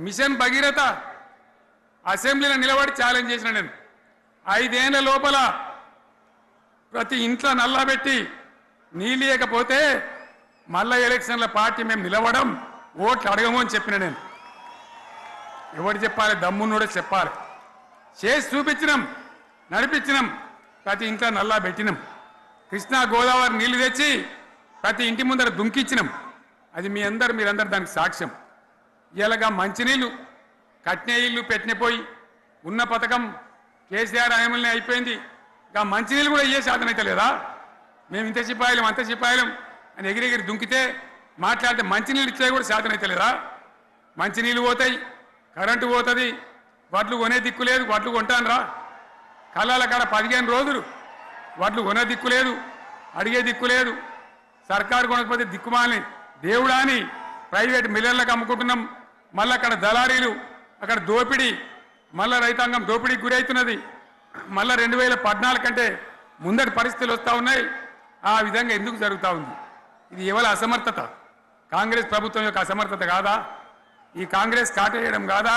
Machine Bhagiratha అసెంబ్లీలో నిలబడి challenge చేసిన నేను 5 ఏళ్ల లోపల ప్రతి ఇంట్లో నల్లబెట్టి నీళ్ళు ఇవ్వకపోతే మళ్ళా ఎలక్షన్ల పార్టీ మేము నిలవడం ఓట్లు అడగము అని చెప్పిన నేను. ఎవరు చెప్పాలి? దమ్మున్నోడే చెప్పాలి. చేసి చూపించినాం, నడిపించినాం, ప్రతి ఇంట్లో నల్లా పెట్టినాం. కృష్ణా గోదావరి నీళ్లు తెచ్చి ప్రతి ఇంటి ముందర దుంకిచ్చినాం. అది మీరందరూ దానికి సాక్ష్యం. ఇలాగా మంచినీళ్ళు కట్నే ఇల్లు పెట్టినపోయి ఉన్న పథకం కేసీఆర్ ఆయమల్ని అయిపోయింది. ఇంకా మంచినీళ్ళు కూడా ఇయ్యే సాధన అయితే లేదా? మేము ఇంత సిపాయిలం అంత సిపాయిలం అని ఎగిరెగిరి దుంకితే మాట్లాడితే మంచినీళ్ళు ఇచ్చే కూడా సాధన అయితే లేదా? మంచినీళ్ళు పోతాయి, కరెంటు పోతుంది, వడ్లు కొనే దిక్కు లేదు. వడ్లు కొంటాను రా కళ్ళాల కాడ 15 రోజులు వడ్లు కొనే దిక్కు లేదు, అడిగే దిక్కు లేదు. సర్కారు కొనకపోతే దిక్కుమాలని దేవుడా అని ప్రైవేట్ మిల్లర్లకు అమ్ముకుంటున్నాం. మళ్ళీ అక్కడ దళారీలు, అక్కడ దోపిడీ, మళ్ళీ రైతాంగం దోపిడీకి గురవుతున్నది. మళ్ళీ 2014 కంటే ముందటి పరిస్థితులు వస్తూ ఉన్నాయి. ఆ విధంగా ఎందుకు జరుగుతూ ఉంది? ఇది ఎవరి అసమర్థత? కాంగ్రెస్ ప్రభుత్వం యొక్క అసమర్థత కాదా? ఈ కాంగ్రెస్ కాటేయడం కాదా?